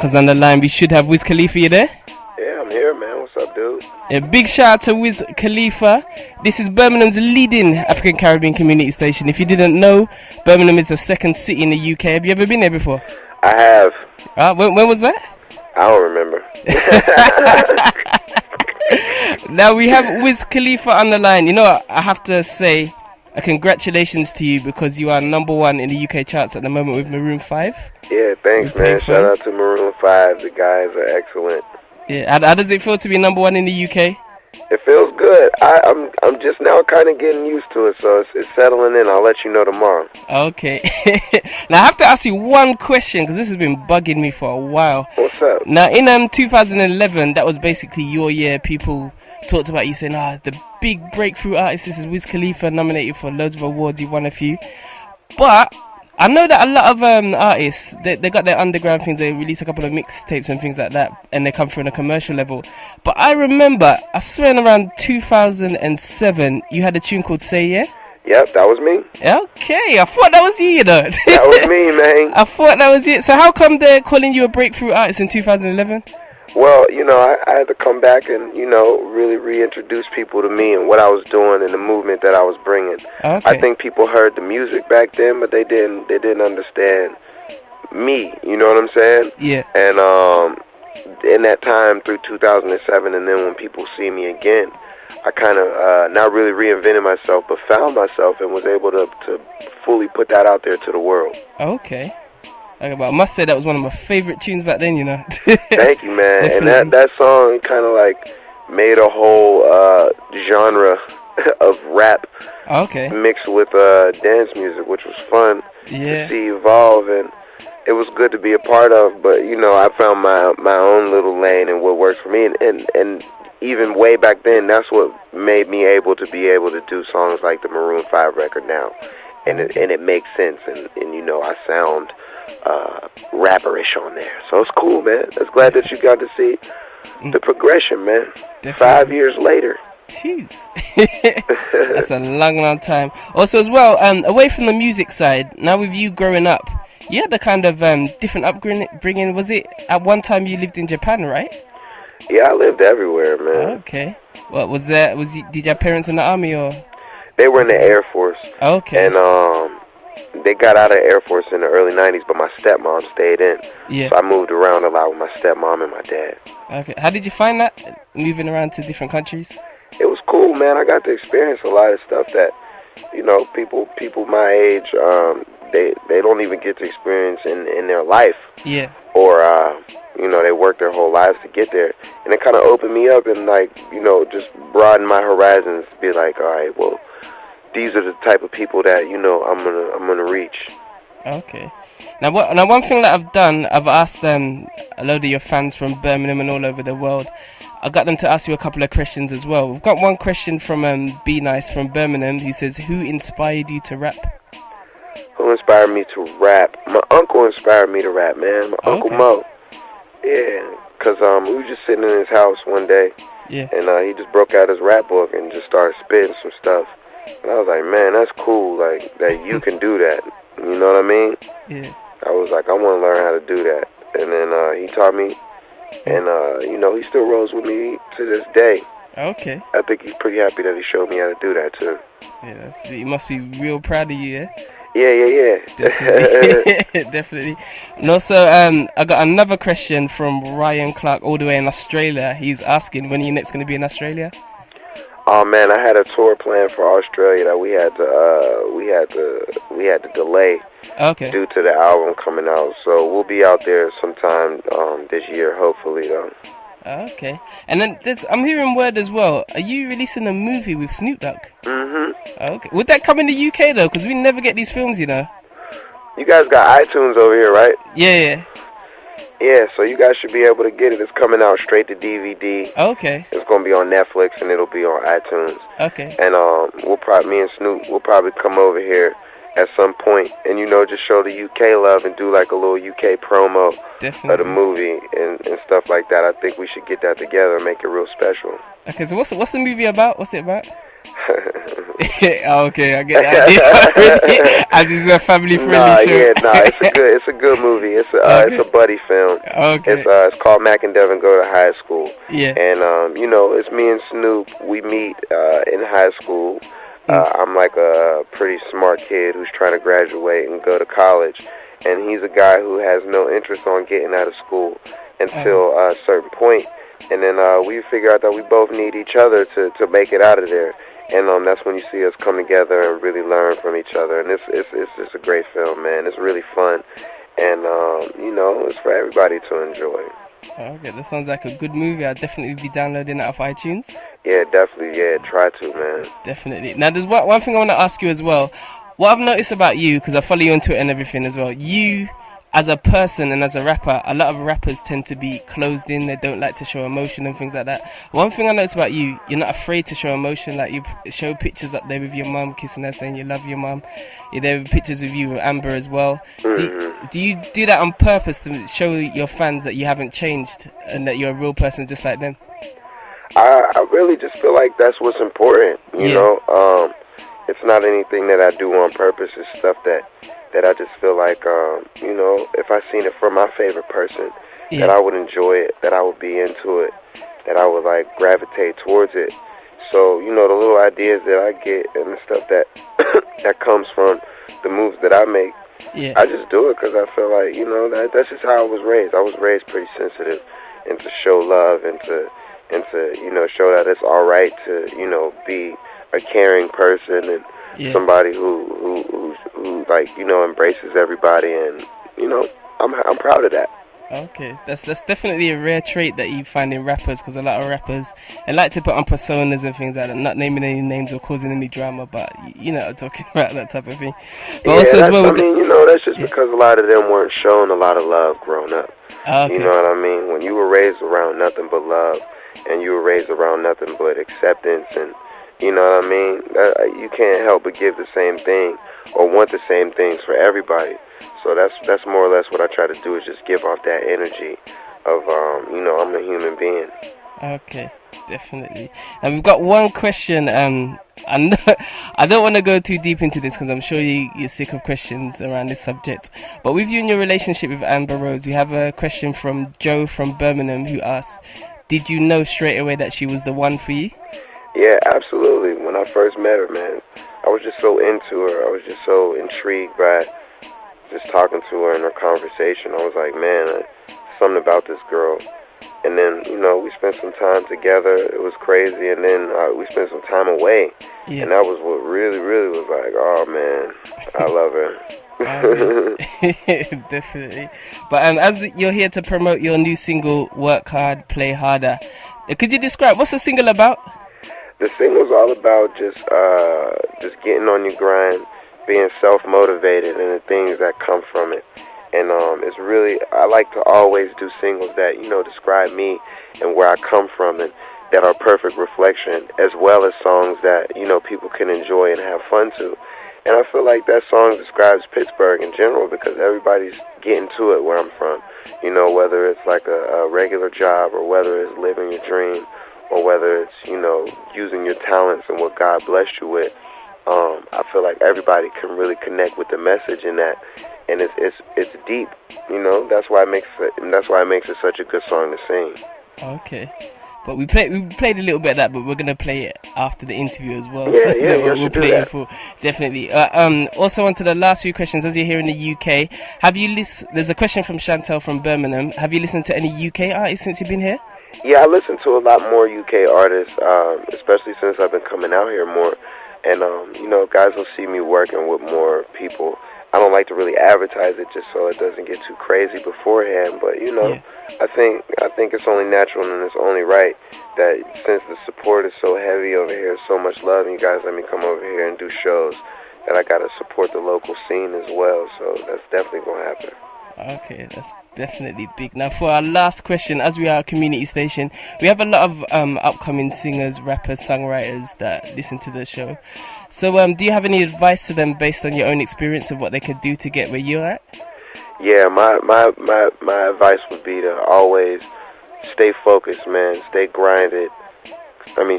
Because on the line we should have Wiz Khalifa. You there? Yeah, I'm here, man. What's up, dude? A big shout out to Wiz Khalifa. This is Birmingham's leading African Caribbean community station. If you didn't know, Birmingham is the second city in the UK. Have you ever been there before? I have. When was that? I don't remember. Now we have Wiz Khalifa on the line. You know, I have to say congratulations to you because you are number one in the UK charts at the moment with Maroon 5. Yeah, thanks, man. Shout out to Maroon 5. The guys are excellent. Yeah, how does it feel to be number one in the UK? It feels good. I'm just now kind of getting used to it, so it's settling in. I'll let you know tomorrow. Okay. Now I have to ask you one question because this has been bugging me for a while. What's up? Now in 2011, that was basically your year. People talked about you saying, the big breakthrough artist. This is Wiz Khalifa, nominated for loads of awards. You've won a few, but I know that a lot of artists, they got their underground things. They release a couple of mixtapes and things like that, and they come through on a commercial level. But I remember, I swear, around 2007, you had a tune called "Say Yeah." Yep, that was me. Okay, I thought that was you, though. That was me, man. I thought that was it. So how come they're calling you a breakthrough artist in 2011? Well, I had to come back and, really reintroduce people to me and what I was doing and the movement that I was bringing. Okay. I think people heard the music back then, but they didn't understand me, you know what I'm saying? Yeah. And in that time through 2007, and then when people see me again, I kind of not really reinvented myself, but found myself and was able to fully put that out there to the world. Okay. Okay, but I must say that was one of my favorite tunes back then, Thank you, man. Definitely. And that song kind of like made a whole genre of rap mixed with dance music, which was fun to see evolve, and it was good to be a part of. But I found my own little lane and what works for me, and even way back then, that's what made me able to do songs like the Maroon 5 record now, and it makes sense, and I sound rapperish on there, so it's cool, man. It's glad that you got to see the progression, man. Definitely. 5 years later. Jeez. That's a long time. Also as well, away from the music side, now with you growing up, you had a kind of different upbringing. Was it at one time you lived in Japan, right? Yeah, I lived everywhere, man. Okay. What was that? Did your parents in the army or? They were in the Air Force. Okay. And they got out of the Air Force in the early 90s, but my stepmom stayed in. Yeah. So I moved around a lot with my stepmom and my dad. Okay. How did you find that, moving around to different countries? It was cool, man. I got to experience a lot of stuff that, people my age, they don't even get to experience in their life. Yeah. Or, they work their whole lives to get there. And it kind of opened me up and, just broadened my horizons. Be like, all right, well, these are the type of people that I'm gonna reach. Okay. Now one thing that I've done, I've asked a load of your fans from Birmingham and all over the world. I got them to ask you a couple of questions as well. We've got one question from Be Nice from Birmingham, who says, "Who inspired you to rap?" Who inspired me to rap? My uncle inspired me to rap, man. My Uncle Mo. Yeah, because we were just sitting in his house one day, and he just broke out his rap book and just started spitting some stuff. And I was like, man, that's cool, like, that you can do that. You know what I mean? Yeah. I was like, I want to learn how to do that. And then he taught me, and, he still rolls with me to this day. Okay. I think he's pretty happy that he showed me how to do that, too. Yeah, he must be real proud of you, yeah? Yeah. Definitely. Definitely. And also, I got another question from Ryan Clark all the way in Australia. He's asking, when are you next going to be in Australia? Oh man, I had a tour planned for Australia that we had to delay due to the album coming out. So we'll be out there sometime this year, hopefully, though. Okay. And then I'm hearing word as well. Are you releasing a movie with Snoop Dogg? Mm-hmm. Okay. Would that come in the UK though? Because we never get these films, You guys got iTunes over here, right? Yeah. Yeah, so you guys should be able to get it. It's coming out straight to DVD. Okay. It's going to be on Netflix and it'll be on iTunes. Okay. And me and Snoop will probably come over here at some point and just show the UK love and do like a little UK promo of the movie and stuff like that. I think we should get that together and make it real special. Okay, so what's the movie about? What's it about? Okay, I get that. And it's a family-friendly show. It's a good movie. It's a buddy film. Okay. It's called Mac and Devin Go to High School. Yeah. And it's me and Snoop. We meet in high school. I'm like a pretty smart kid who's trying to graduate and go to college, and he's a guy who has no interest on getting out of school until a certain point. And then we figure out that we both need each other to make it out of there. And that's when you see us come together and really learn from each other. And it's just a great film, man. It's really fun. And, it's for everybody to enjoy. Okay, that sounds like a good movie. I'll definitely be downloading it off iTunes. Yeah, definitely. Yeah, try to, man. Definitely. Now, there's one thing I want to ask you as well. What I've noticed about you, because I follow you on Twitter and everything as well, you, as a person and as a rapper, a lot of rappers tend to be closed in. They don't like to show emotion and things like that. One thing I noticed about you, you're not afraid to show emotion. Like, you show pictures up there with your mum, kissing her, saying you love your mum. You're there with pictures with you with Amber as well. Do you do that on purpose to show your fans that you haven't changed and that you're a real person just like them? I really just feel like that's what's important, you know. It's not anything that I do on purpose. It's stuff that I just feel like, if I seen it from my favorite person, that I would enjoy it, that I would be into it, that I would, like, gravitate towards it. So, the little ideas that I get and the stuff that that comes from the moves that I make, I just do it because I feel like, that's just how I was raised. I was raised pretty sensitive and to show love and to show that it's all right to, be a caring person and somebody who like, embraces everybody, and, I'm proud of that. Okay, that's definitely a rare trait that you find in rappers, because a lot of rappers, they like to put on personas and things like that, not naming any names or causing any drama, but I'm talking about that type of thing. But also as well, that's just because a lot of them weren't shown a lot of love growing up. Okay. You know what I mean? When you were raised around nothing but love, and you were raised around nothing but acceptance, and you know what I mean? You can't help but give the same thing or want the same things for everybody. So that's more or less what I try to do, is just give off that energy of, I'm a human being. Okay, definitely. And we've got one question. I don't want to go too deep into this because I'm sure you're sick of questions around this subject. But with you and your relationship with Amber Rose, we have a question from Joe from Birmingham who asks, did you know straight away that she was the one for you? Yeah, absolutely. When I first met her, man, I was just so into her. I was just so intrigued by just talking to her and her conversation. I was like, man, something about this girl. And then, we spent some time together. It was crazy. And then we spent some time away. Yeah. And that was what really, really was like, oh, man, I love her. Definitely. But as you're here to promote your new single, Work Hard, Play Harder, could you describe, what's the single about? The single's all about just getting on your grind, being self-motivated, and the things that come from it. And it's really, I like to always do singles that, describe me and where I come from, and that are perfect reflection, as well as songs that, people can enjoy and have fun to. And I feel like that song describes Pittsburgh in general, because everybody's getting to it where I'm from. Whether it's like a regular job, or whether it's living your dream, or whether it's, using your talents and what God blessed you with. I feel like everybody can really connect with the message in that, and it's deep. That's why it makes it such a good song to sing. Okay. But we played a little bit of that, but we're gonna play it after the interview as well. We'll play it for definitely. Also, on to the last few questions. As you're here in the UK, have you listened? There's a question from Chantel from Birmingham. Have you listened to any UK artists since you've been here? Yeah, I listen to a lot more UK artists, especially since I've been coming out here more. And guys will see me working with more people. I don't like to really advertise it just so it doesn't get too crazy beforehand, but I think it's only natural and it's only right that since the support is so heavy over here, so much love, and you guys let me come over here and do shows, that I gotta support the local scene as well. So that's definitely gonna happen. Okay, that's definitely big. Now for our last question, as we are a community station, we have a lot of upcoming singers, rappers, songwriters that listen to the show. So do you have any advice to them based on your own experience of what they could do to get where you're at? Yeah, my advice would be to always stay focused, man. Stay grinded.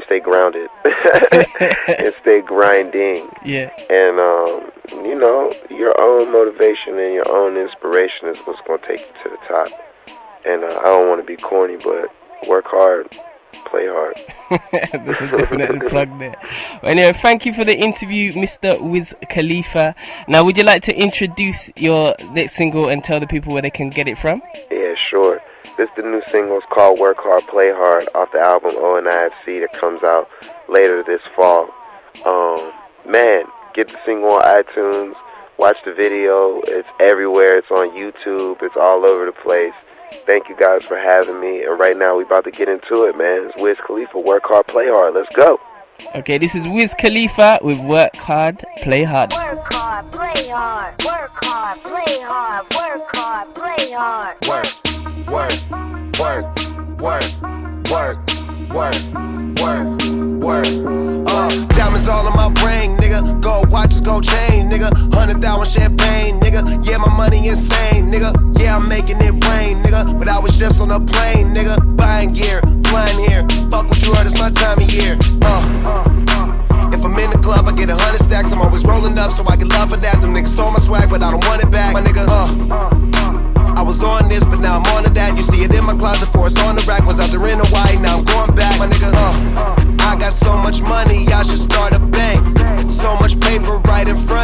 stay grounded and stay grinding. Yeah. And you know, your own motivation and your own inspiration is what's gonna take you to the top. And I don't want to be corny, but work hard, play hard. That's a definite plug there. Well, anyway, thank you for the interview, Mr. Wiz Khalifa. Now, would you like to introduce your next single and tell the people where they can get it from? Yeah, sure. This the new single. It's called Work Hard, Play Hard off the album ONIFC that comes out later this fall. Man, get the single on iTunes. Watch the video. It's everywhere. It's on YouTube. It's all over the place. Thank you guys for having me. And right now we about to get into it, man. It's Wiz Khalifa, Work Hard, Play Hard. Let's go. Okay, this is Wiz Khalifa with Work Hard, Play Hard. Work hard, play hard. Work hard, play hard. Work hard, play hard. Work, work, work, work, work, work, work, work. Diamonds all in my ring, nigga. Gold watches, gold chain, nigga. 100,000 champagne, nigga. Yeah, my money insane, nigga. Yeah, I'm making it rain, nigga. But I was just on a plane, nigga. Buying gear, flying here. Fuck what you heard, it's my time of year. If I'm in the club, I get 100 stacks. I'm always rolling up, so I get love for that. Them niggas stole my swag, but I don't want it back. My nigga, I was on this, but now I'm on to that. You see it in my closet, for it's on the rack. Was out there in Hawaii, now I'm going back. My nigga, I got so much money, I should start a bank. So much paper right in front